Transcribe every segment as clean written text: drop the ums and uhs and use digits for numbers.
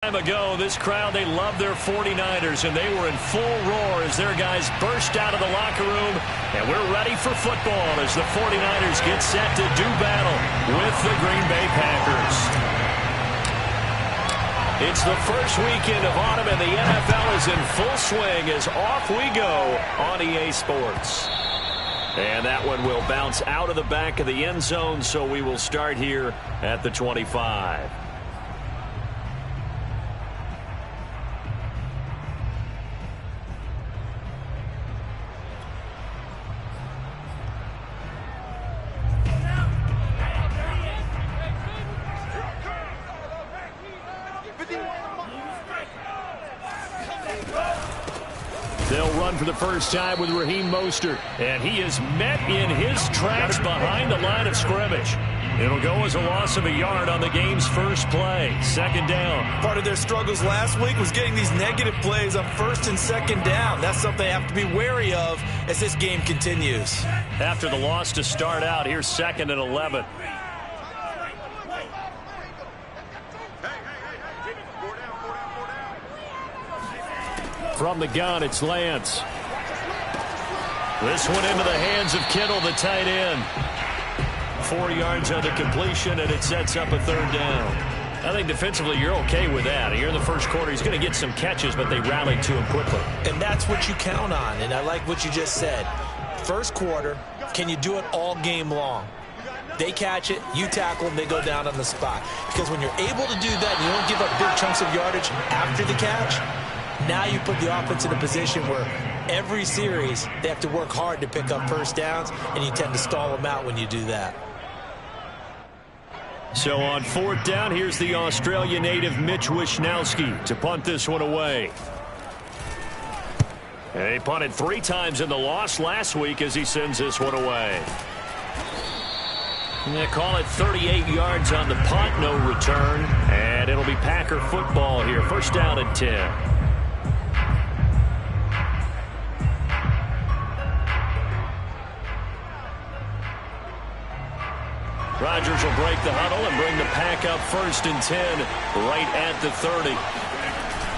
Time ago, this crowd, they love their 49ers, and they were in full roar as their guys burst out of the locker room. And we're ready for football as the 49ers get set to do battle with the Green Bay Packers. It's the first weekend of autumn, and the NFL is in full swing as off we go on EA Sports. And that one will bounce out of the back of the end zone, so we will start here at the 25. They'll run for the first time with Raheem Mostert, and he is met in his tracks behind the line of scrimmage. It'll go as a loss of a yard on the game's first play. Second down. Part of their struggles last week was getting these negative plays on first and second down. That's something they have to be wary of as this game continues. After the loss to start out, here's 2nd and 11. From the gun, it's Lance. This one into the hands of Kittle, the tight end. 4 yards on the completion, and it sets up a third down. I think defensively you're okay with that. Here in the first quarter, he's going to get some catches, but they rallied to him quickly. And that's what you count on, and I like what you just said. First quarter, can you do it all game long? They catch it, you tackle them, they go down on the spot. Because when you're able to do that, and you don't give up big chunks of yardage after the catch, now you put the offense in a position where every series they have to work hard to pick up first downs, and you tend to stall them out when you do that. So on 4th down, here's the Australia native Mitch Wishnowsky to punt this one away. And he punted 3 times in the loss last week as he sends this one away. And they call it 38 yards on the punt, no return. And it'll be Packer football here. First down and 10. Rodgers will break the huddle and bring the Pack up 1st and 10 right at the 30.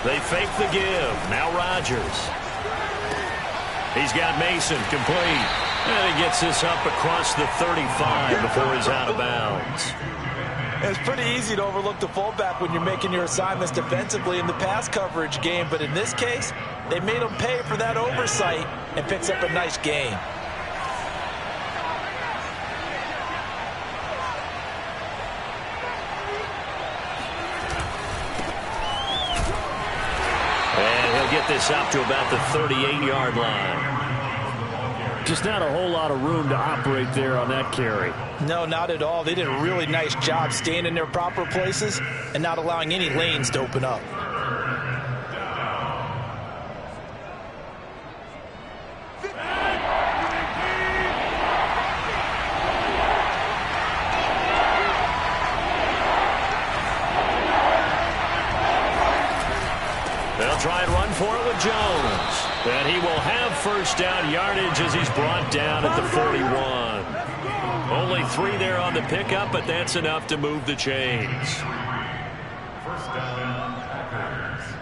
They fake the give. Now Rodgers. He's got Mason complete. And he gets this up across the 35 before he's out of bounds. It's pretty easy to overlook the fullback when you're making your assignments defensively in the pass coverage game. But in this case, they made him pay for that oversight and picks up a nice gain. Get this up to about the 38-yard line. Just not a whole lot of room to operate there on that carry. No, not at all. They did a really nice job staying in their proper places and not allowing any lanes to open up. They'll try and run for it with Jones. And he will have first down yardage as he's brought down at the 41. Only 3 there on the pickup, but that's enough to move the chains. First down, Packers.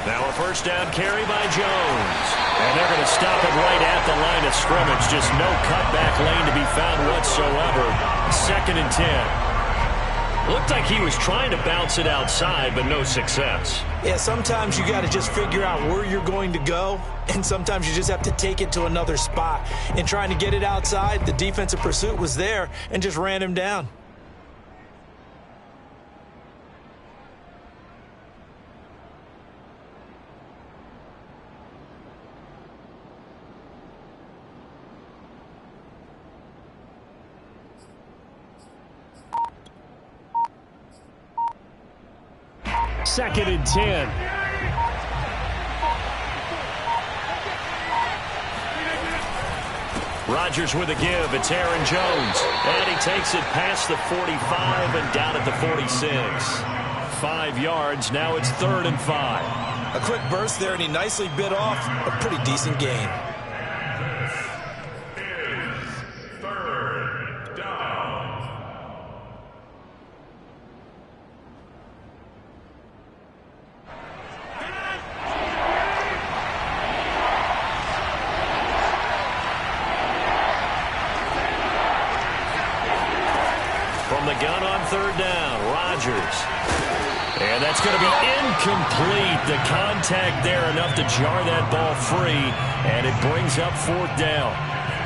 Now a first down carry by Jones. And they're going to stop it right at the line of scrimmage. Just no cutback lane to be found whatsoever. 2nd and 10. Looked like he was trying to bounce it outside, but no success. Yeah, sometimes you got to just figure out where you're going to go, and sometimes you just have to take it to another spot. And trying to get it outside, the defensive pursuit was there and just ran him down. 2nd and 10. Rodgers with a give. It's Aaron Jones. And he takes it past the 45 and down at the 46. 5 yards. Now it's 3rd and 5. A quick burst there, and he nicely bit off a pretty decent gain. From the gun on 3rd down, Rodgers. And that's going to be incomplete. The contact there enough to jar that ball free, and it brings up 4th down.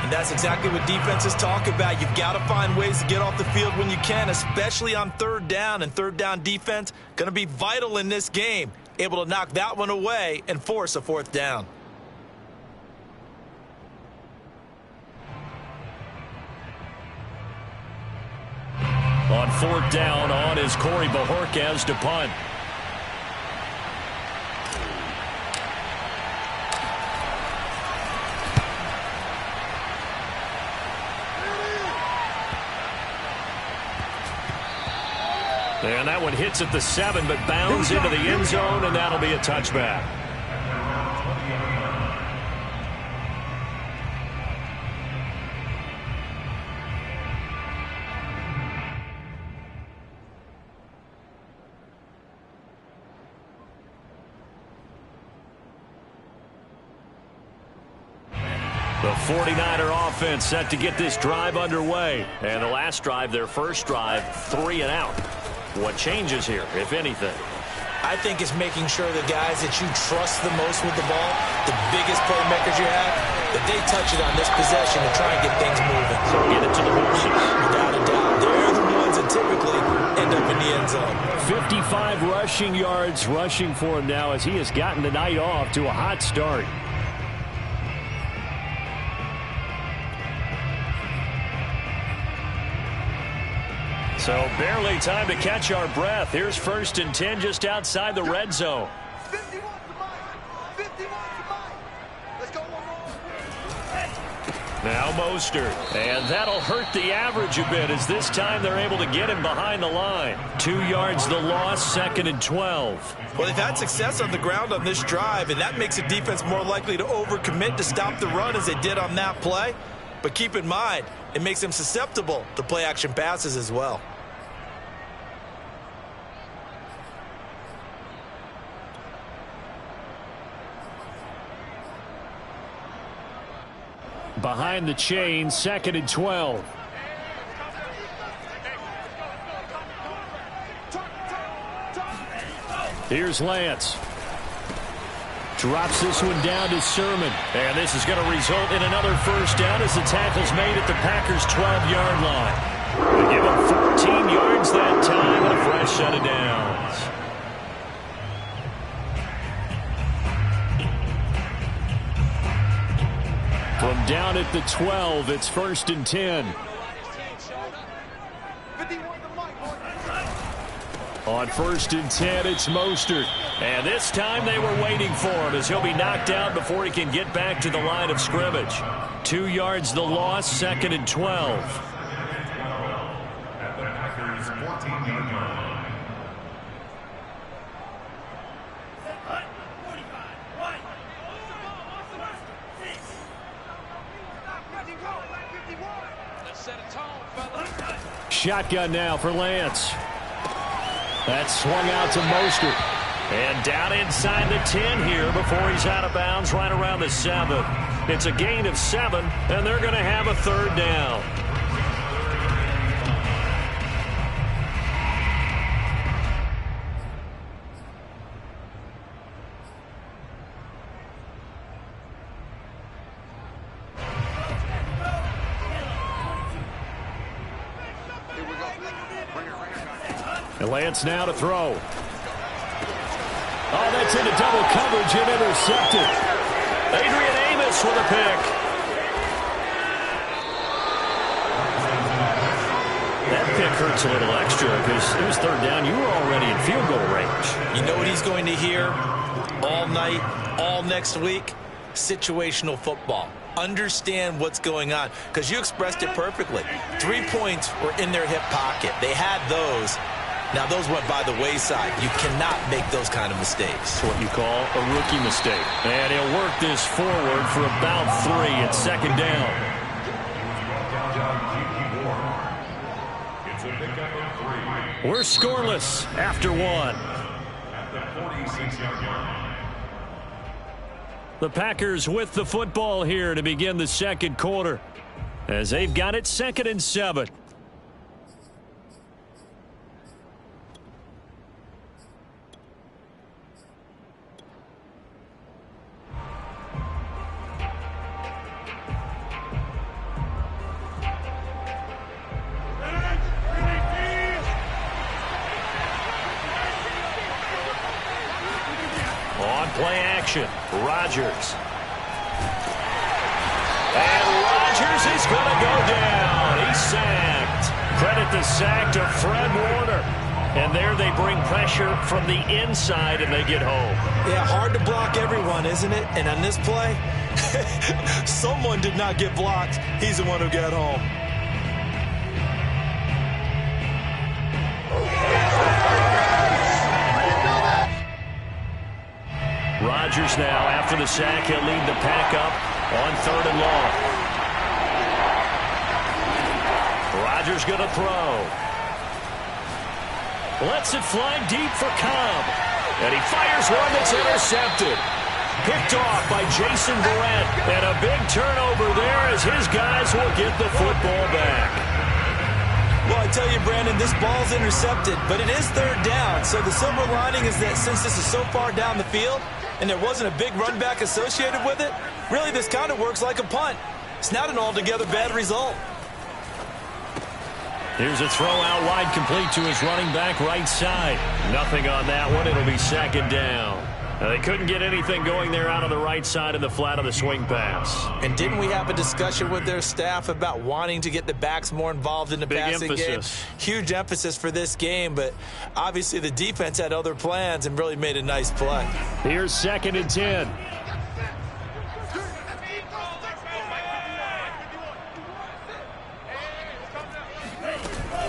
And that's exactly what defenses talk about. You've got to find ways to get off the field when you can, especially on 3rd down. And 3rd down defense going to be vital in this game. Able to knock that one away and force a 4th down. On 4th down, on is Corey Bojorquez to punt. And that one hits at the 7, but bounds into the end zone, and that'll be a touchback. The 49er offense set to get this drive underway. And the last drive, their first drive, 3 and out. What changes here, if anything? I think it's making sure the guys that you trust the most with the ball, the biggest playmakers you have, that they touch it on this possession to try and get things moving. So get it to the horses. Without a doubt, they're the ones that typically end up in the end zone. 55 rushing yards rushing for him now as he has gotten the night off to a hot start. So barely time to catch our breath. Here's 1st and 10 just outside the red zone. 51 to mine. 51 to mine. Let's go one more. Now Mostert. And that'll hurt the average a bit as this time they're able to get him behind the line. 2 yards the loss, 2nd and 12. Well, they've had success on the ground on this drive, and that makes the defense more likely to overcommit to stop the run as they did on that play. But keep in mind, it makes them susceptible to play-action passes as well. Behind the chain, 2nd and 12. Here's Lance. Drops this one down to Sermon. And this is going to result in another first down as the tackle's made at the Packers' 12-yard line. They give him 14 yards that time and a fresh set of downs. From down at the 12, it's 1st and 10. On 1st and 10, it's Mostert. And this time they were waiting for him as he'll be knocked out before he can get back to the line of scrimmage. 2 yards the loss, 2nd and 12. At the Packers' 14-yard line. Shotgun now for Lance. That's swung out to Mostert. And down inside the 10 here before he's out of bounds right around the 7. It's a gain of 7, and they're going to have a 3rd down. And Lance now to throw. Oh, that's into double coverage and intercepted. Adrian Amos with a pick. That pick hurts a little extra because it was third down. You were already in field goal range. You know what he's going to hear all night, all next week? Situational football. Understand what's going on, because you expressed it perfectly. 3 points were in their hip pocket. They had those. Now, those went by the wayside. You cannot make those kind of mistakes. It's what you call a rookie mistake. And he'll work this forward for about 3 at second down. We're scoreless after 1. At the 46-yard line. The Packers with the football here to begin the second quarter, as they've got it 2nd and 7. On play action, Rodgers. And Rodgers is going to go down. He's sacked. Credit the sack to Fred Warner. And there they bring pressure from the inside and they get home. Yeah, hard to block everyone, isn't it? And on this play, someone did not get blocked. He's the one who got home. Rodgers now, after the sack, he'll lead the pack up on 3rd and long. Rodgers going to throw. Lets it fly deep for Cobb. And he fires one that's intercepted. Picked off by Jason Verrett. And a big turnover there as his guys will get the football back. Well, I tell you, Brandon, this ball's intercepted, but it is 3rd down. So the silver lining is that since this is so far down the field and there wasn't a big run back associated with it, really this kind of works like a punt. It's not an altogether bad result. Here's a throw out wide, complete to his running back right side. Nothing on that one. It'll be 2nd down. They couldn't get anything going there out on the right side of the flat of the swing pass. And didn't we have a discussion with their staff about wanting to get the backs more involved in the passing game? Huge emphasis for this game, but obviously the defense had other plans and really made a nice play. Here's 2nd and 10.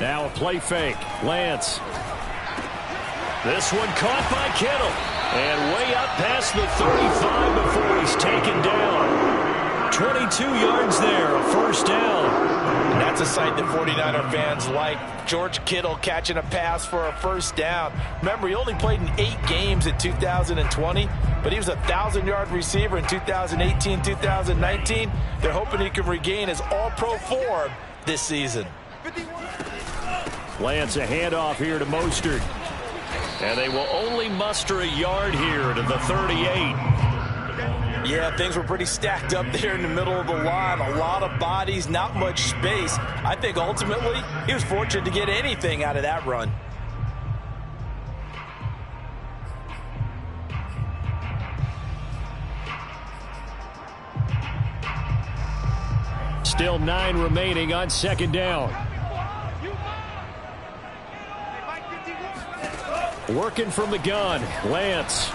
Now a play fake. Lance. This one caught by Kittle. And way up past the 35 before he's taken down. 22 yards there, a 1st down. And that's a sight that 49er fans like. George Kittle catching a pass for a 1st down. Remember, he only played in 8 games in 2020, but he was a 1,000-yard receiver in 2018, 2019. They're hoping he can regain his all-pro form this season. Lance, a handoff here to Mostert. And they will only muster a yard here to the 38. Yeah, things were pretty stacked up there in the middle of the line. A lot of bodies, not much space. I think ultimately he was fortunate to get anything out of that run. Still 9 remaining on 2nd down. Working from the gun, Lance.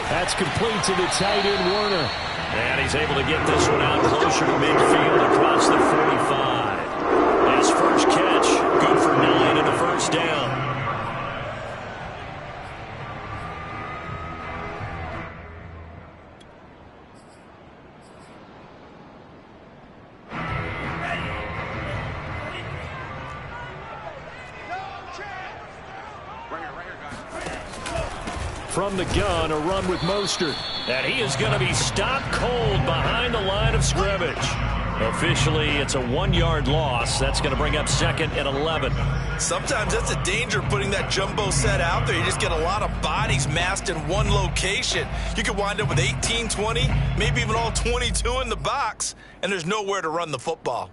That's complete to the tight end, Warner. And he's able to get this one out closer to midfield across the 45. His first catch, good for 9 and a 1st down. From the gun, a run with Mostert. And he is going to be stopped cold behind the line of scrimmage. Officially, it's a 1-yard loss. That's going to bring up 2nd and 11. Sometimes that's a danger putting that jumbo set out there. You just get a lot of bodies massed in one location. You could wind up with 18, 20, maybe even all 22 in the box, and there's nowhere to run the football.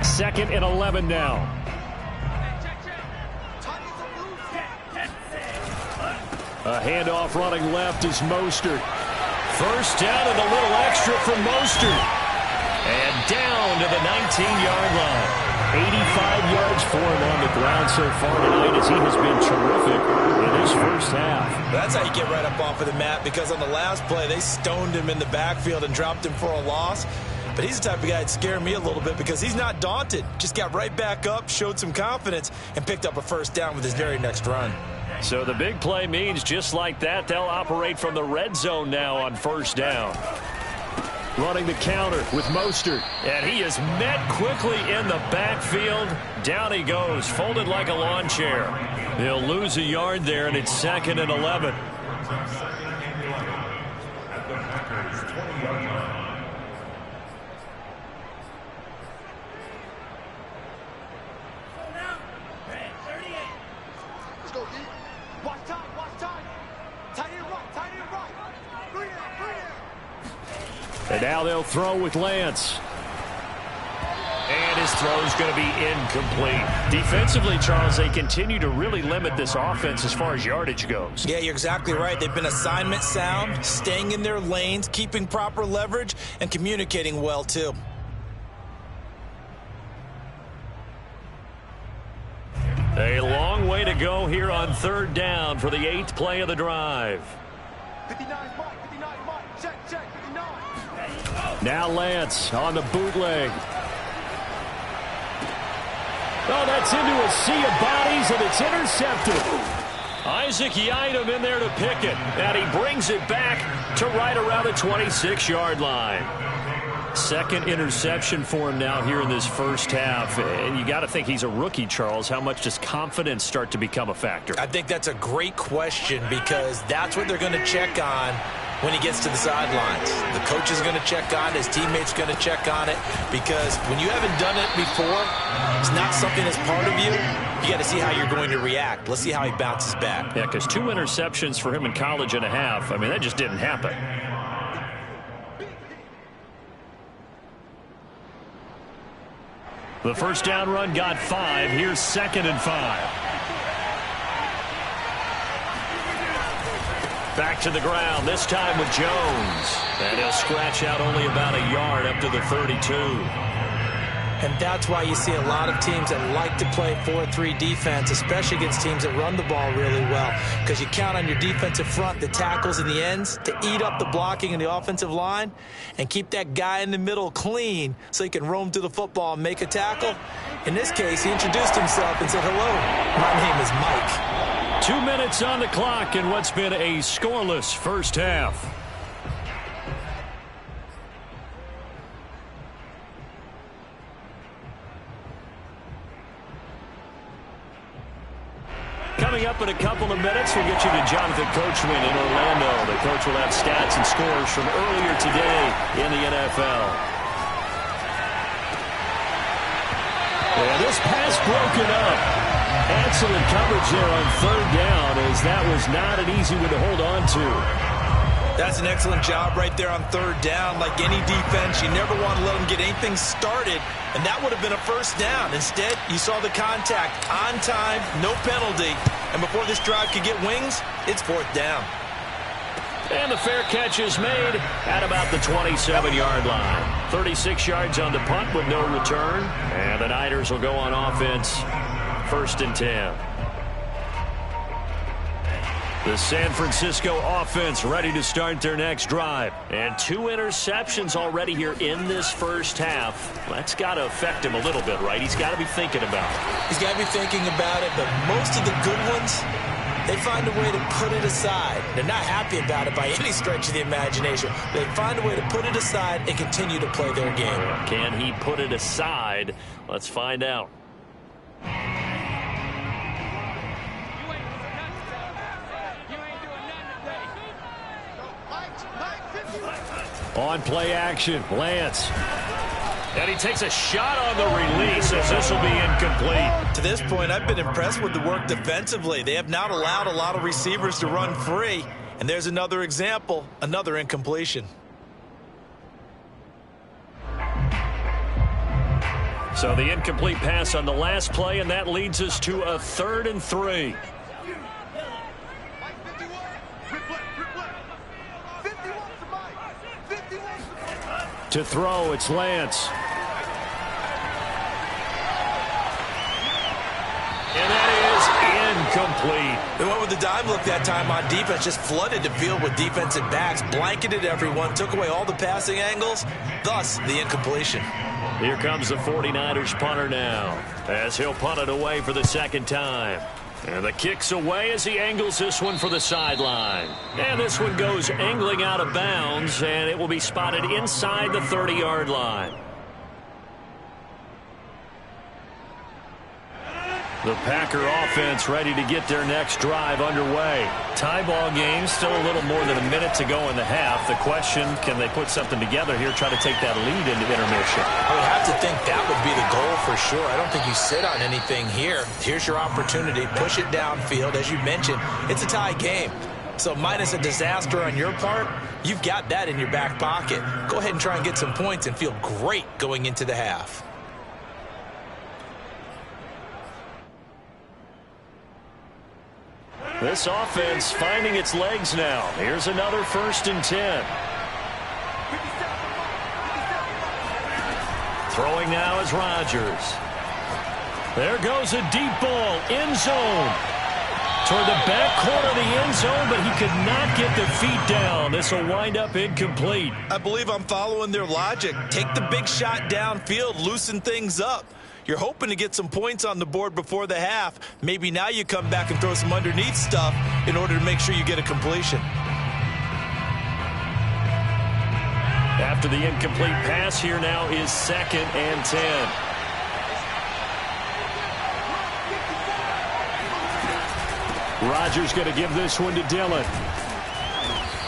Second and 11 now. A handoff running left is Mostert. First down and a little extra from Mostert. And down to the 19-yard line. 85 yards for him on the ground so far tonight as he has been terrific in his first half. That's how you get right up off of the mat, because on the last play, they stoned him in the backfield and dropped him for a loss. But he's the type of guy that scared me a little bit because he's not daunted. Just got right back up, showed some confidence, and picked up a first down with his very next run. So the big play means just like that, they'll operate from the red zone now on first down. Running the counter with Mostert. And he is met quickly in the backfield. Down he goes, folded like a lawn chair. He'll lose a yard there, and it's 2nd and 11. Let's go, D. Watch time, watch time. Tight end right, tight end right. 3 down, 3 down. And now they'll throw with Lance. And his throw's going to be incomplete. Defensively, Charles, they continue to really limit this offense as far as yardage goes. Yeah, you're exactly right. They've been assignment sound, staying in their lanes, keeping proper leverage, and communicating well, too. A long way to go here on third down for the 8th play of the drive. 59 Mike, 59 Mike. Check, 59. Now Lance on the bootleg. Oh, that's into a sea of bodies, and it's intercepted. Isaac Yiadom in there to pick it, and he brings it back to right around the 26-yard line. Second interception for him now here in this first half. And you got to think he's a rookie, Charles. How much does confidence start to become a factor? I think that's a great question, because that's what they're going to check on when he gets to the sidelines. The coach is going to check on it. His teammates going to check on it, because when you haven't done it before, it's not something that's part of you. You got to see how you're going to react. Let's see how he bounces back. Yeah, because 2 interceptions for him in college and a half. I mean, that just didn't happen. The first down run got 5. Here's 2nd and 5. Back to the ground, this time with Jones. And he'll scratch out only about a yard up to the 32. And that's why you see a lot of teams that like to play 4-3 defense, especially against teams that run the ball really well, because you count on your defensive front, the tackles and the ends, to eat up the blocking in the offensive line and keep that guy in the middle clean so he can roam to the football and make a tackle. In this case, he introduced himself and said, "Hello, my name is Mike." 2 minutes on the clock in what's been a scoreless first half. Coming up in a couple of minutes, we'll get you to Jonathan Coachman in Orlando. The coach will have stats and scores from earlier today in the NFL. And this pass broken up. Excellent coverage there on third down, as that was not an easy one to hold on to. That's an excellent job right there on third down. Like any defense, you never want to let them get anything started, and that would have been a first down. Instead, you saw the contact on time, no penalty, and before this drive could get wings, it's fourth down. And the fair catch is made at about the 27-yard line. 36 yards on the punt with no return, and the Niners will go on offense, 1st and 10. The San Francisco offense ready to start their next drive. And 2 interceptions already here in this first half. That's got to affect him a little bit, right? He's got to be thinking about it. He's got to be thinking about it, but most of the good ones, they find a way to put it aside. They're not happy about it by any stretch of the imagination. They find a way to put it aside and continue to play their game. Can he put it aside? Let's find out. On play action, Lance. And he takes a shot on the release, as this will be incomplete. To this point, I've been impressed with the work defensively. They have not allowed a lot of receivers to run free. And there's another example, another incompletion. So the incomplete pass on the last play, and that leads us to a 3rd and 3. To throw, it's Lance. And that is incomplete. They went with the dime look that time on defense, just flooded the field with defensive backs, blanketed everyone, took away all the passing angles, thus the incompletion. Here comes the 49ers punter now, as he'll punt it away for the second time. And the kick's away as he angles this one for the sideline. And this one goes angling out of bounds, and it will be spotted inside the 30-yard line. The Packer offense ready to get their next drive underway. Tie ball game, still a little more than a minute to go in the half. The question, can they put something together here, try to take that lead into intermission? I would have to think that would be the goal for sure. I don't think you sit on anything here. Here's your opportunity. Push it downfield. As you mentioned, it's a tie game. So minus a disaster on your part, you've got that in your back pocket. Go ahead and try and get some points and feel great going into the half. This offense finding its legs now. Here's another 1st and 10. Throwing now is Rodgers. There goes a deep ball, end zone. Toward the back corner of the end zone, but he could not get the feet down. This will wind up incomplete. I believe I'm following their logic. Take the big shot downfield, loosen things up. You're hoping to get some points on the board before the half. Maybe now you come back and throw some underneath stuff in order to make sure you get a completion. After the incomplete pass, here now is 2nd and 10. Rodgers going to give this one to Dillon.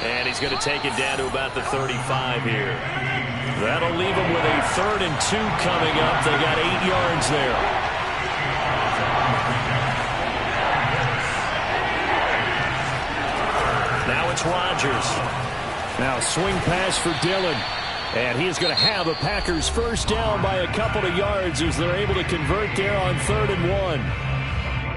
And he's going to take it down to about the 35 here. That'll leave him with a 3rd and 2 coming up. They got 8 yards there. Now it's Rodgers. Now swing pass for Dillon. And he is going to have the Packers first down by a couple of yards as they're able to convert there on 3rd and 1.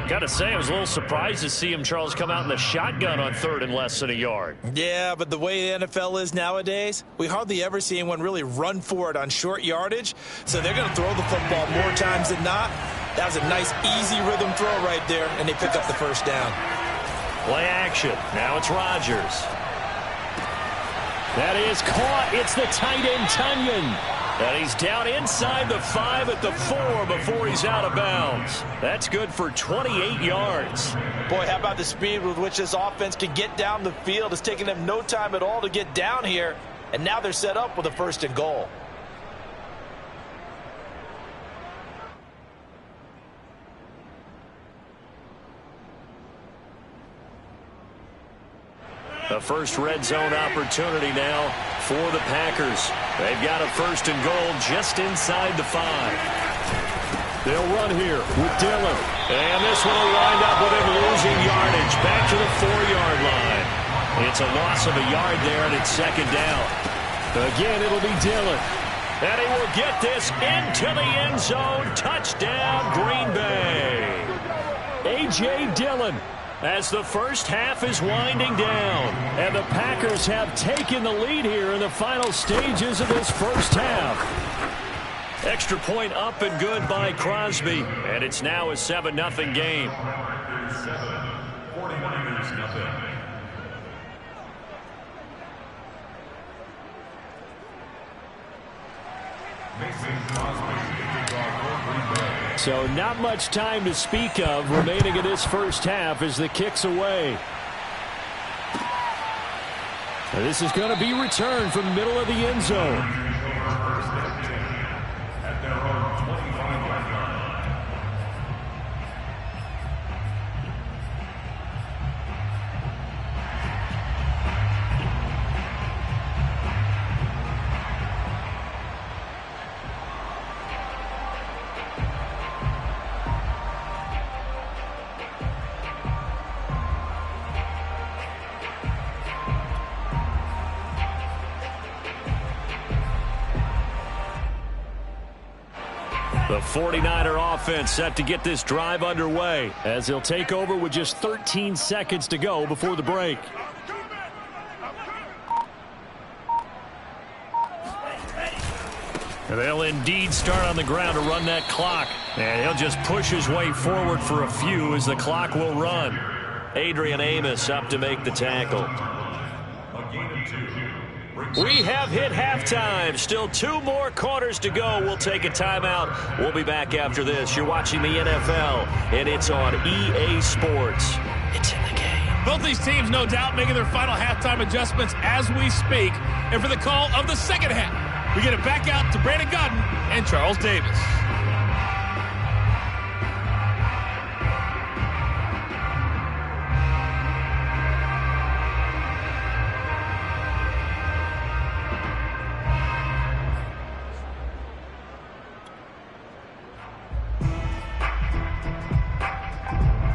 Got to say, I was a little surprised to see him, Charles, come out in the shotgun on 3rd and less than a yard. Yeah, but the way the NFL is nowadays, we hardly ever see anyone really run for it on short yardage. So they're going to throw the football more times than not. That was a nice, easy rhythm throw right there, and they pick up the first down. Play action. Now it's Rodgers. That is caught. It's the tight end, Tunyon. And he's down inside the 5 at the 4 before he's out of bounds. That's good for 28 yards. Boy, how about the speed with which this offense can get down the field? It's taking them no time at all to get down here. And now they're set up with a 1st and goal. The first red zone opportunity now for the Packers. They've got a 1st and goal just inside the 5. They'll run here with Dillon. And this one will wind up with him losing yardage back to the 4-yard line. It's a loss of a yard there, and it's 2nd down. Again, it'll be Dillon. And he will get this into the end zone. Touchdown, Green Bay. A.J. Dillon, as the first half is winding down. And the Packers have taken the lead here in the final stages of this first half. Extra point up and good by Crosby. And it's now a 7-0 game. 49ers nothing. So not much time to speak of remaining in this first half as the kick's away. This is going to be returned from the middle of the end zone. The 49er offense set to get this drive underway as they'll take over with just 13 seconds to go before the break. And they'll indeed start on the ground to run that clock. And he'll just push his way forward for a few as the clock will run. Adrian Amos up to make the tackle. We have hit halftime. Still 2 more quarters to go. We'll take a timeout. We'll be back after this. You're watching the NFL, and it's on EA Sports. It's in the game. Both these teams, no doubt, making their final halftime adjustments as we speak. And for the call of the second half, we get it back out to Brandon Gaudin and Charles Davis.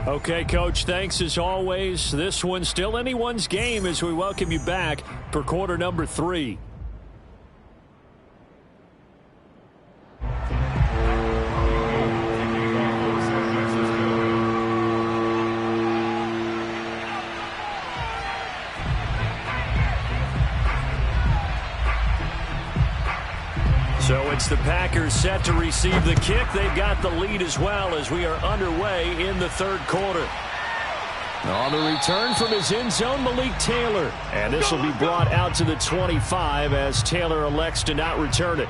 Okay, Coach, thanks as always. This one's still anyone's game as we welcome you back for quarter number 3. So it's the Packers set to receive the kick. They've got the lead as well as we are underway in the third quarter. On the return from his end zone, Malik Taylor. And this will be brought out to the 25 as Taylor elects to not return it.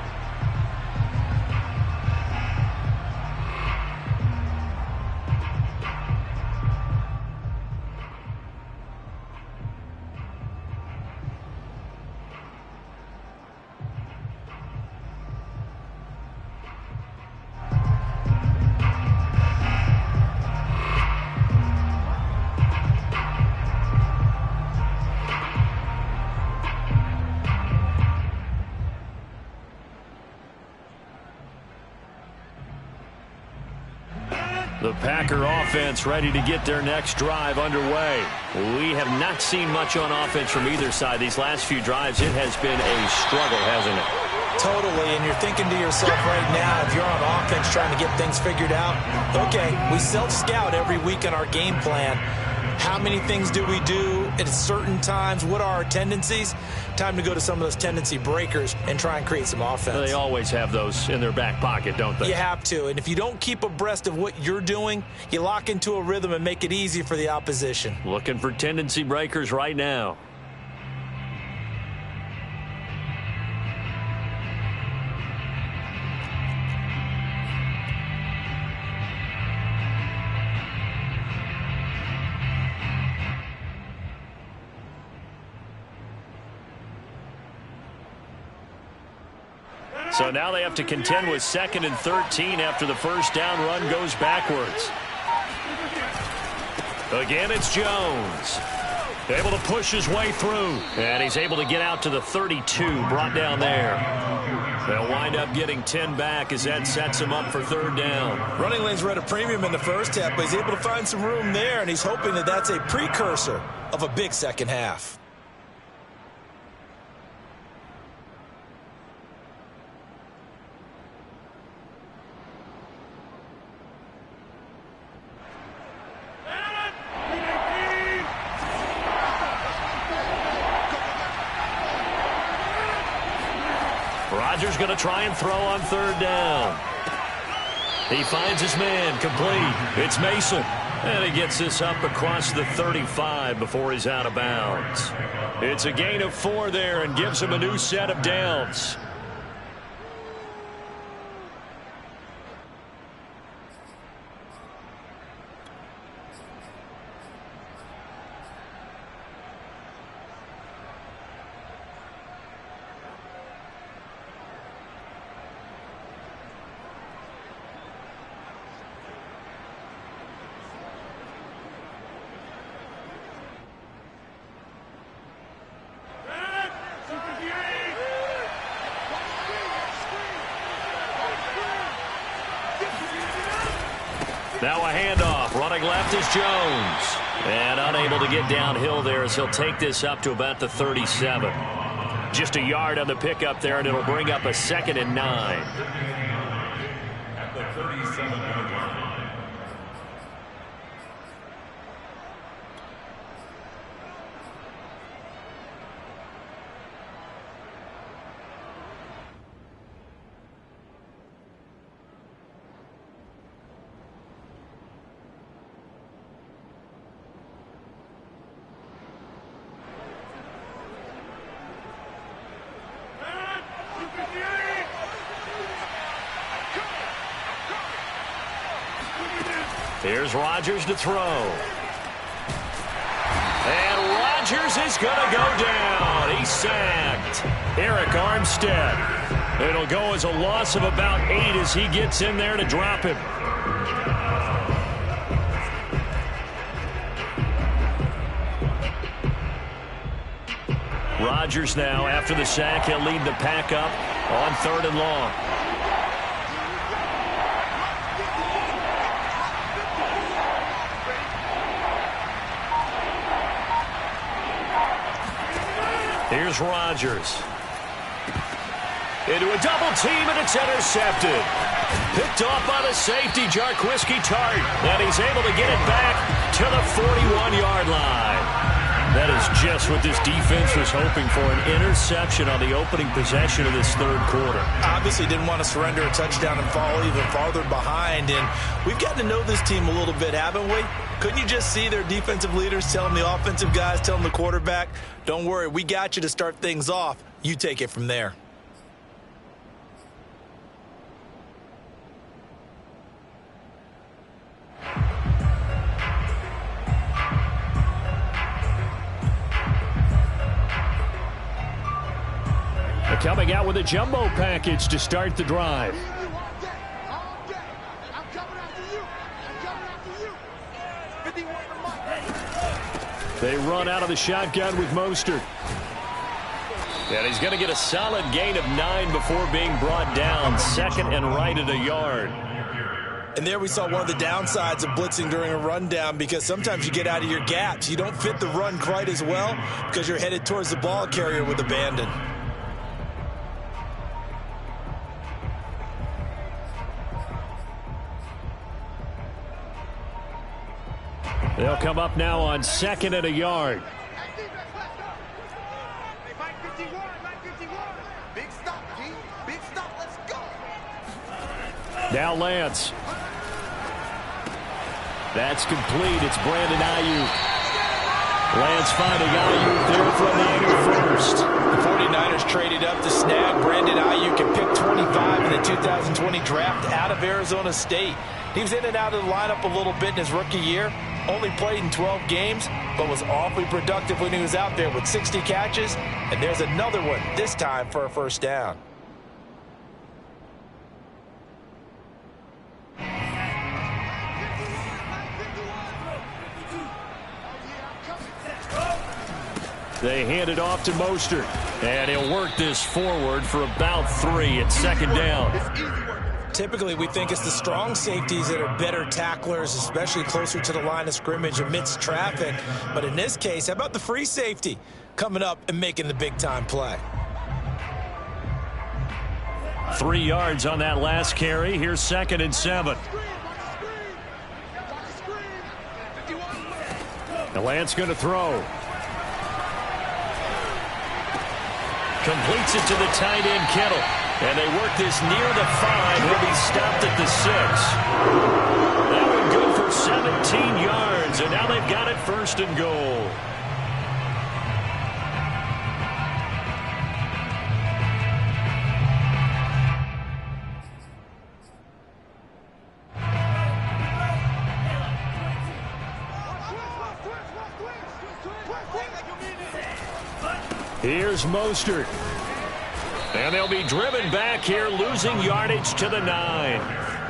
The Packer offense ready to get their next drive underway. We have not seen much on offense from either side. These last few drives, it has been a struggle, hasn't it? Totally, and you're thinking to yourself right now, if you're on offense trying to get things figured out, okay, we self-scout every week on our game plan. How many things do we do at certain times? What are our tendencies? Time to go to some of those tendency breakers and try and create some offense. They always have those in their back pocket, don't they? You have to, and if you don't keep abreast of what you're doing, you lock into a rhythm and make it easy for the opposition. Looking for tendency breakers right now. So now they have to contend with 2nd and 13 after the first down run goes backwards. Again, it's Jones. Able to push his way through. And he's able to get out to the 32, brought down there. They'll wind up getting 10 back as that sets him up for 3rd down. Running lanes were at a premium in the first half, but he's able to find some room there, and he's hoping that that's a precursor of a big second half. Rodgers going to try and throw on 3rd down. He finds his man, complete. It's Mason. And he gets this up across the 35 before he's out of bounds. It's a gain of 4 there and gives him a new set of downs. Now a handoff. Running left is Jones. And unable to get downhill there as he'll take this up to about the 37. Just a yard on the pickup there, and it'll bring up a 2nd and 9. At the 37-yard line. Here's Rodgers to throw. And Rodgers is going to go down. He's sacked. Arik Armstead. It'll go as a loss of about 8 as he gets in there to drop him. Rodgers now, after the sack, he'll lead the pack up on 3rd and long. Here's Rodgers. Into a double team, and it's intercepted. Picked off by the safety, Jarquiski Tartt. And he's able to get it back to the 41-yard line. That is just what this defense was hoping for, an interception on the opening possession of this 3rd quarter. Obviously didn't want to surrender a touchdown and fall even farther behind. And we've gotten to know this team a little bit, haven't we? Couldn't you just see their defensive leaders telling the offensive guys, telling the quarterback, don't worry, we got you to start things off. You take it from there. Coming out with a jumbo package to start the drive. They run out of the shotgun with Mostert. And he's going to get a solid gain of 9 before being brought down. 2nd and right at a yard. And there we saw one of the downsides of blitzing during a rundown, because sometimes you get out of your gaps. You don't fit the run quite as well because you're headed towards the ball carrier with abandon. They'll come up now on 2nd and a yard. Now Lance. That's complete. It's Brandon Ayuk. Lance finding Ayuk there for Niner first. The 49ers traded up to snag Brandon Ayuk and pick 25 in the 2020 draft out of Arizona State. He was in and out of the lineup a little bit in his rookie year. Only played in 12 games, but was awfully productive when he was out there with 60 catches. And there's another one, this time for a first down. They hand it off to Mostert. And he'll work this forward for about 3 at 2nd down. Typically, we think it's the strong safeties that are better tacklers, especially closer to the line of scrimmage amidst traffic. But in this case, how about the free safety coming up and making the big-time play? 3 yards on that last carry. Here's 2nd and 7. The Lance going to throw. Completes it to the tight end, Kittle. And they work this near the 5. He'll be stopped at the 6. That one good for 17 yards. And now they've got it 1st and goal. Here's Mostert. And they'll be driven back here, losing yardage to the 9.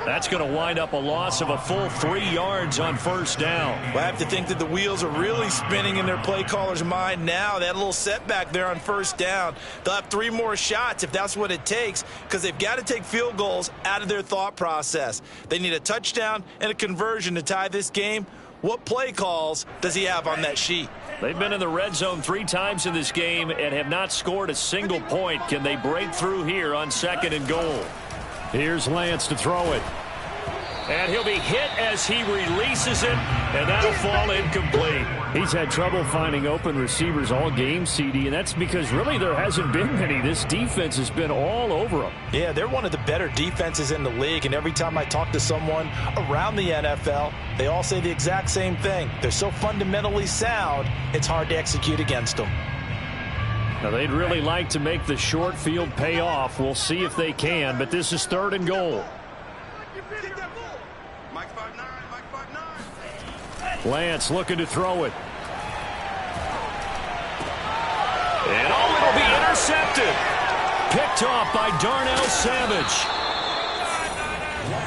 That's going to wind up a loss of a full 3 yards on 1st down. Well, I have to think that the wheels are really spinning in their play caller's mind now. That little setback there on 1st down. They'll have 3 more shots if that's what it takes, because they've got to take field goals out of their thought process. They need a touchdown and a conversion to tie this game. What play calls does he have on that sheet? They've been in the red zone 3 times in this game and have not scored a single point. Can they break through here on 2nd and goal? Here's Lance to throw it. And he'll be hit as he releases it, and that'll fall incomplete. He's had trouble finding open receivers all game, CD, and that's because really there hasn't been many. This defense has been all over them. Yeah, they're one of the better defenses in the league, and every time I talk to someone around the NFL, they all say the exact same thing. They're so fundamentally sound, it's hard to execute against them. Now, they'd really like to make the short field pay off. We'll see if they can, but this is 3rd and goal. Lance looking to throw it. And it'll be intercepted. Picked off by Darnell Savage.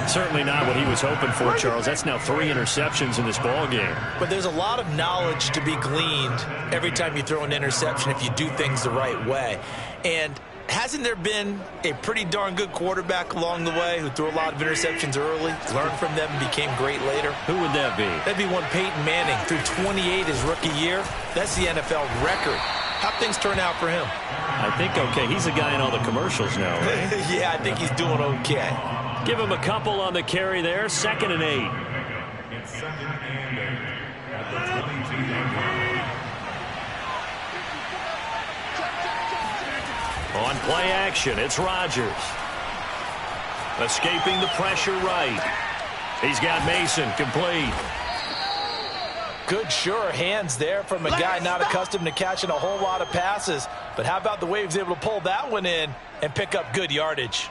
Certainly not what he was hoping for, Charles. That's now 3 interceptions in this ball game. But there's a lot of knowledge to be gleaned every time you throw an interception if you do things the right way. And hasn't there been a pretty darn good quarterback along the way who threw a lot of interceptions early, learned from them, and became great later? Who would that be? That'd be one Peyton Manning. Threw 28 his rookie year. That's the NFL record. How'd things turn out for him? I think okay. He's a guy in all the commercials now, right? Yeah, I think he's doing okay. Give him a couple on the carry there. 2nd and 8. It's 2nd and 8 at the 22-yard line. On play action, it's Rodgers. Escaping the pressure right. He's got Mason complete. Good, sure hands there from a guy not accustomed to catching a whole lot of passes. But how about the way he was able to pull that one in and pick up good yardage?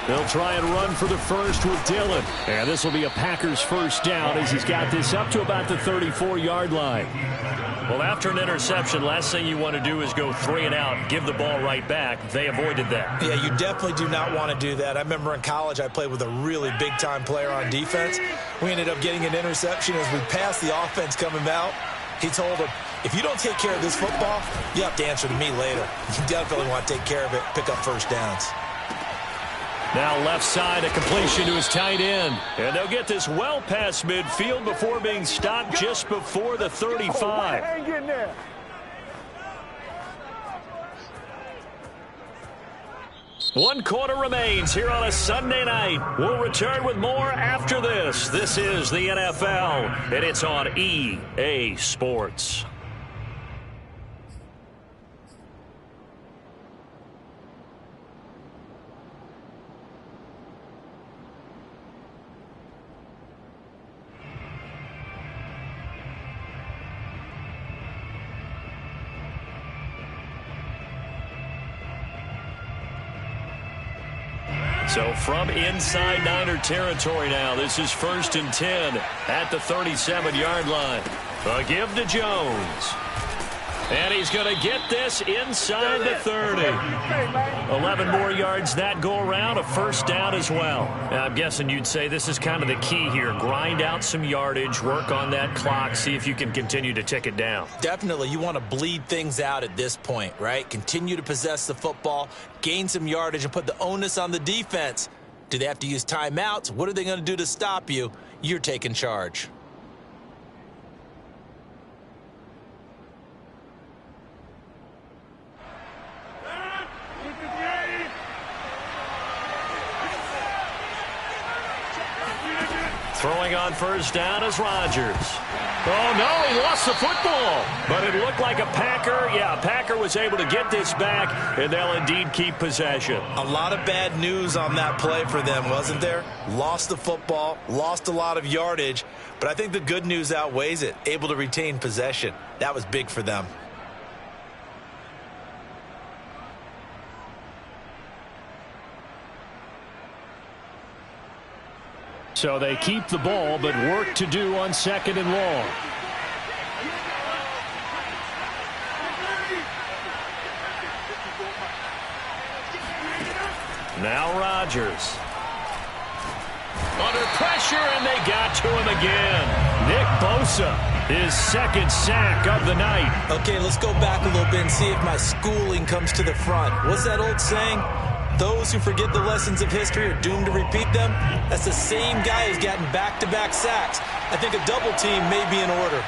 They'll try and run for the first with Dillon. And this will be a Packers first down as he's got this up to about the 34-yard line. Well, after an interception, last thing you want to do is go 3 and out, give the ball right back. They avoided that. Yeah, you definitely do not want to do that. I remember in college I played with a really big-time player on defense. We ended up getting an interception as we passed the offense coming out. He told him, if you don't take care of this football, you have to answer to me later. You definitely want to take care of it, pick up first downs. Now left side, a completion to his tight end. And they'll get this well past midfield before being stopped just before the 35. Hang in there. One quarter remains here on a Sunday night. We'll return with more after this. This is the NFL, and it's on EA Sports. So from inside Niner territory now, this is 1st and 10 at the 37-yard line. A give to Jones. And he's going to get this inside the 30. 11 more yards that go around, a first down as well. Now, I'm guessing you'd say this is kind of the key here. Grind out some yardage, work on that clock, see if you can continue to tick it down. Definitely. You want to bleed things out at this point, right? Continue to possess the football, gain some yardage, and put the onus on the defense. Do they have to use timeouts? What are they going to do to stop you? You're taking charge. Throwing on first down is Rodgers. Oh, no, he lost the football. But it looked like a Packer. Yeah, a Packer was able to get this back, and they'll indeed keep possession. A lot of bad news on that play for them, wasn't there? Lost the football, lost a lot of yardage, but I think the good news outweighs it. Able to retain possession. That was big for them. So they keep the ball, but work to do on 2nd and long. Now Rodgers. Under pressure, and they got to him again. Nick Bosa, his 2nd sack of the night. Okay, let's go back a little bit and see if my schooling comes to the front. What's that old saying? Those who forget the lessons of history are doomed to repeat them. That's the same guy who's gotten back-to-back sacks. I think a double team may be in order.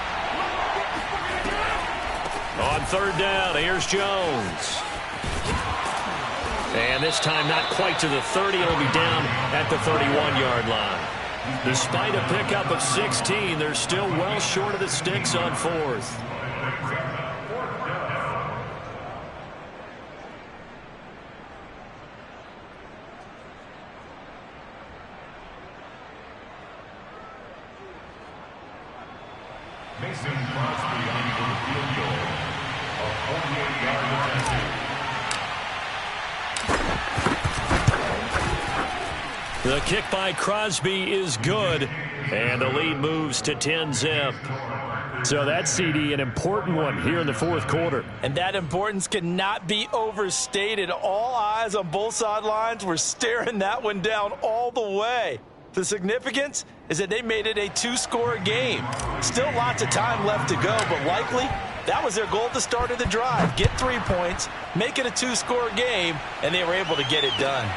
On 3rd down, here's Jones. And this time not quite to the 30. It'll be down at the 31-yard line. Despite a pickup of 16, they're still well short of the sticks on 4th. The kick by Crosby is good, and the lead moves to 10-zip. So that, CD, an important one here in the fourth quarter. And that importance cannot be overstated. All eyes on both sidelines were staring that one down all the way. The significance is that they made it a two-score game. Still lots of time left to go, but likely that was their goal at the start of the drive. Get 3 points, make it a two-score game, and they were able to get it done.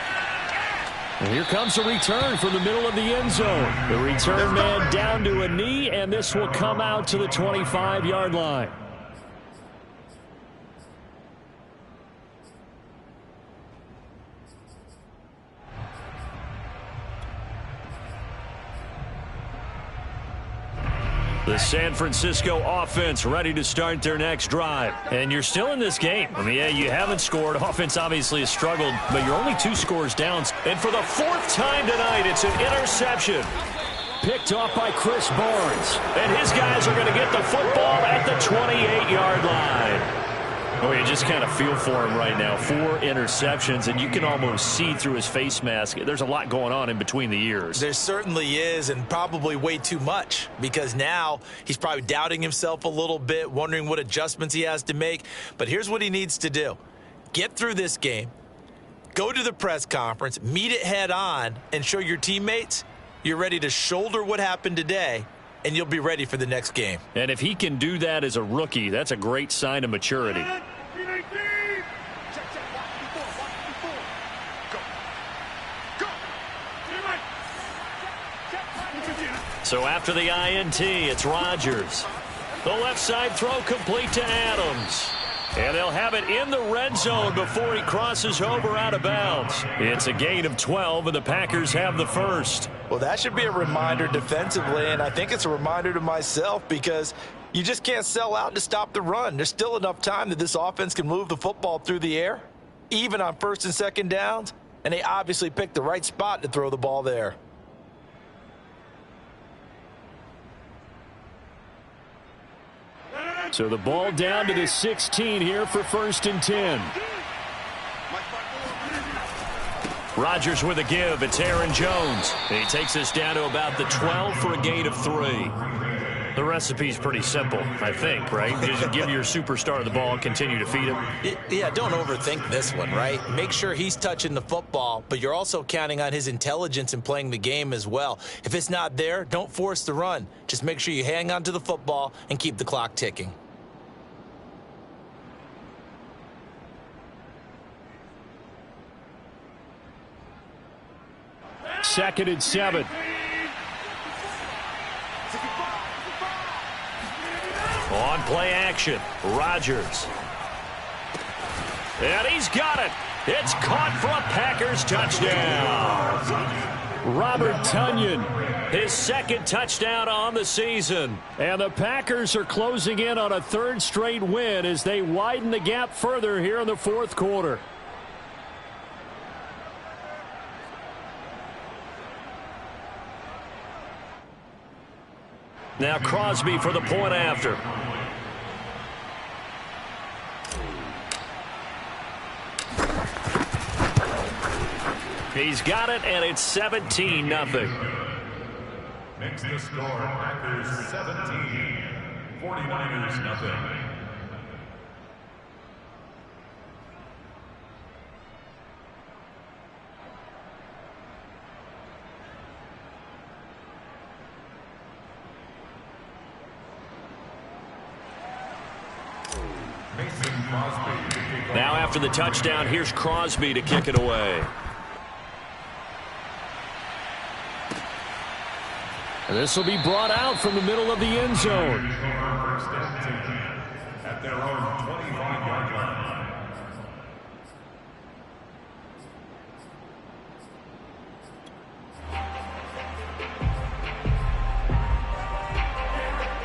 And here comes a return from the middle of the end zone. The return man down to a knee, and this will come out to the 25-yard line. The San Francisco offense ready to start their next drive. And you're still in this game. I mean, yeah, you haven't scored. Offense obviously has struggled, but you're only 2 scores down. And for the 4th time tonight, it's an interception. Picked off by Chris Barnes. And his guys are going to get the football at the 28-yard line. Oh, you just kind of feel for him right now. 4 interceptions, and you can almost see through his face mask. There's a lot going on in between the ears. There certainly is, and probably way too much, because now he's probably doubting himself a little bit, wondering what adjustments he has to make. But here's what he needs to do. Get through this game, go to the press conference, meet it head on, and show your teammates you're ready to shoulder what happened today, and you'll be ready for the next game. And if he can do that as a rookie, that's a great sign of maturity. So after the INT, it's Rodgers. The left side throw complete to Adams. And they'll have it in the red zone before he crosses over out of bounds. It's a gain of 12, and the Packers have the first. Well, that should be a reminder defensively, and I think it's a reminder to myself because you just can't sell out to stop the run. There's still enough time that this offense can move the football through the air, even on 1st and 2nd downs, and they obviously picked the right spot to throw the ball there. So the ball down to the 16 here for 1st and 10. Rodgers with a give. It's Aaron Jones. He takes us down to about the 12 for a gain of 3. The recipe's pretty simple, I think, right? Just give your superstar the ball and continue to feed him. Yeah, don't overthink this one, right? Make sure he's touching the football, but you're also counting on his intelligence in playing the game as well. If it's not there, don't force the run. Just make sure you hang on to the football and keep the clock ticking. Second and 7. On play action, Rodgers. And he's got it. It's caught for a Packers touchdown. Robert Tonyan, his 2nd touchdown on the season. And the Packers are closing in on a 3rd straight win as they widen the gap further here in the 4th quarter. Now Crosby for the point after. He's got it, and it's 17-0. Makes the score Packers 17, 49ers nothing. Now after the touchdown, here's Crosby to kick it away. And this will be brought out from the middle of the end zone. At their own 25-yard line.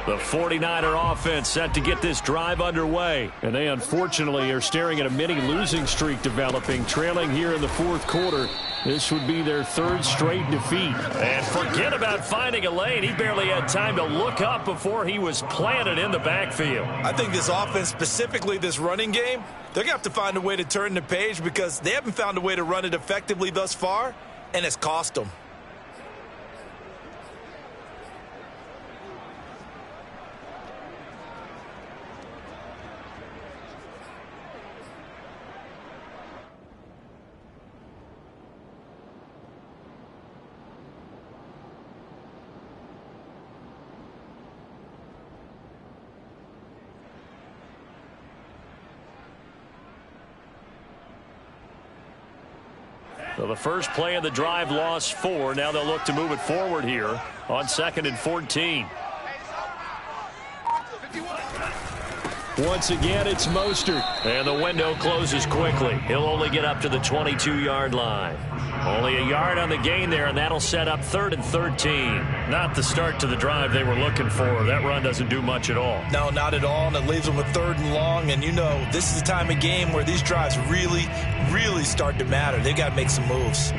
The 49er offense set to get this drive underway. And they unfortunately are staring at a mini losing streak developing, trailing here in the 4th quarter. This would be their 3rd straight defeat. And forget about finding a lane. He barely had time to look up before he was planted in the backfield. I think this offense, specifically this running game, they're going to have to find a way to turn the page because they haven't found a way to run it effectively thus far. and it's cost them. So the first play of the drive lost 4. Now they'll look to move it forward here on 2nd and 14. Once again, it's Mostert. And the window closes quickly. He'll only get up to the 22-yard line. Only a yard on the gain there, and that'll set up 3rd and 13. Not the start to the drive they were looking for. That run doesn't do much at all. No, not at all, and it leaves them with 3rd and long. And you know, this is the time of game where these drives really, really start to matter. They've got to make some moves.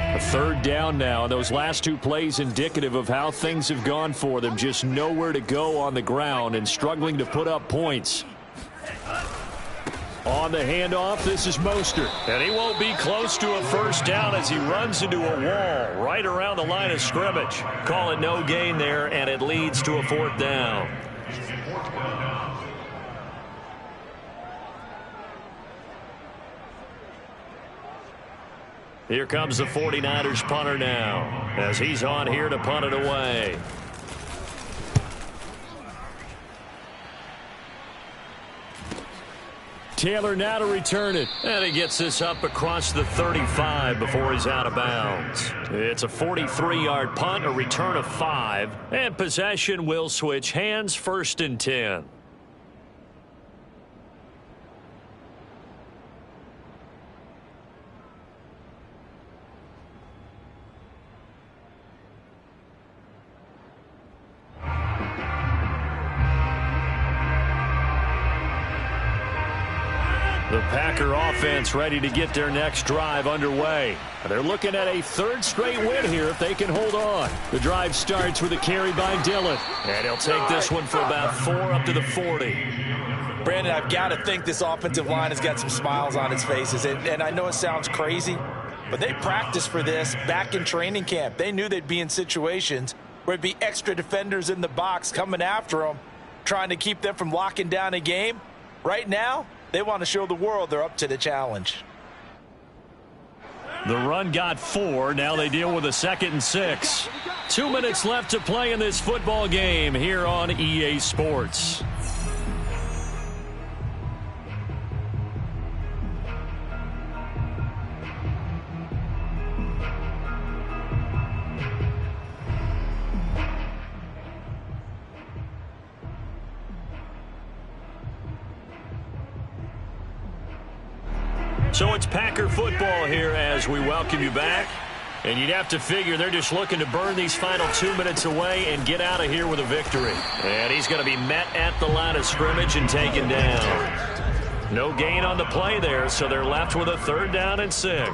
A 3rd down now, and those last 2 plays indicative of how things have gone for them. Just nowhere to go on the ground and struggling to put up points. On the handoff, this is Mostert. And he won't be close to a first down as he runs into a wall right around the line of scrimmage. Call it no gain there, and it leads to a 4th down. Here comes the 49ers punter now as he's on here to punt it away. Taylor now to return it. And he gets this up across the 35 before he's out of bounds. It's a 43-yard punt, a return of 5. And possession will switch hands, 1st and 10. The Packer offense ready to get their next drive underway. They're looking at a 3rd straight win here if they can hold on. The drive starts with a carry by Dillon. And he'll take this one for about 4 up to the 40. Brandon, I've got to think this offensive line has got some smiles on its faces. And I know it sounds crazy, but they practiced for this back in training camp. They knew they'd be in situations where there'd be extra defenders in the box coming after them, trying to keep them from locking down a game. Right now, they want to show the world they're up to the challenge. The run got 4. Now they deal with a 2nd and 6. 2 minutes left to play in this football game here on EA Sports. So it's Packer football here as we welcome you back. And you'd have to figure they're just looking to burn these final 2 minutes away and get out of here with a victory. And he's going to be met at the line of scrimmage and taken down. No gain on the play there, so they're left with a 3rd down and 6.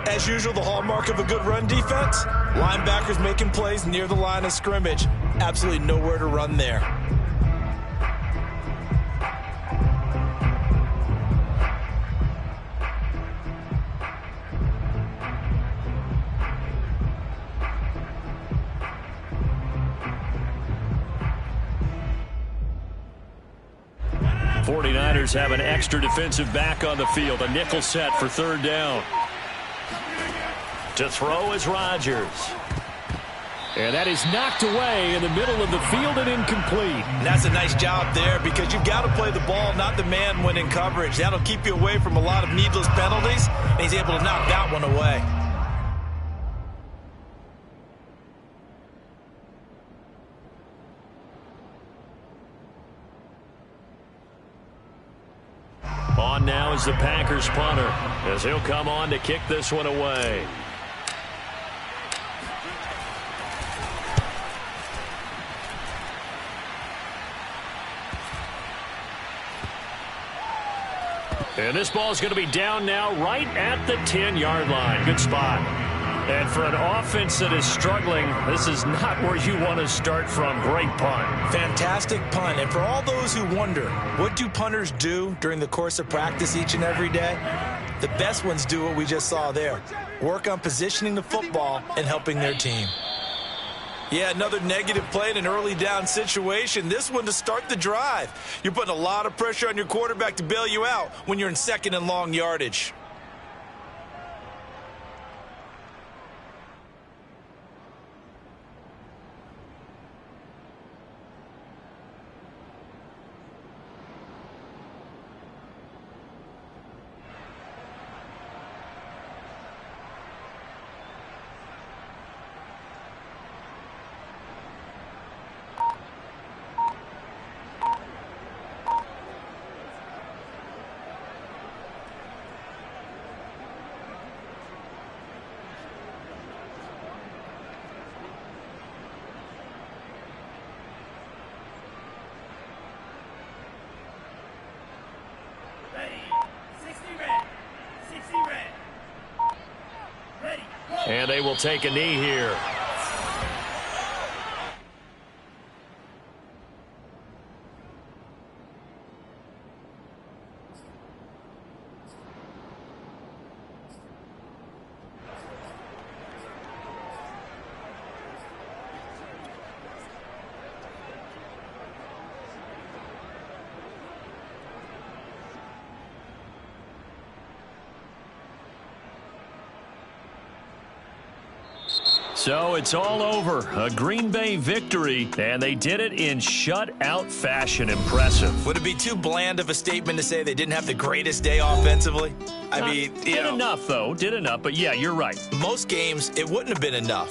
As usual, the hallmark of a good run defense, linebackers making plays near the line of scrimmage. Absolutely nowhere to run there. '49ers have an extra defensive back on the field. A nickel set for 3rd down. To throw is Rodgers. And that is knocked away in the middle of the field and incomplete. And that's a nice job there because you've got to play the ball, not the man when in coverage. That'll keep you away from a lot of needless penalties, and he's able to knock that one away. On now is the Packers punter as he'll come on to kick this one away. And this ball is going to be down now right at the 10-yard line. Good spot. And for an offense that is struggling, this is not where you want to start from. Great punt. Fantastic punt. And for all those who wonder, what do punters do during the course of practice each and every day? The best ones do what we just saw there. Work on positioning the football and helping their team. Yeah, another negative play in an early down situation. This one to start the drive. You're putting a lot of pressure on your quarterback to bail you out when you're in second and long yardage. And they will take a knee here. So it's all over. A Green Bay victory, and they did it in shutout fashion. Impressive. Would it be too bland of a statement to say they didn't have the greatest day offensively? I mean, did enough, though. Did enough, but yeah, you're right. Most games, it wouldn't have been enough.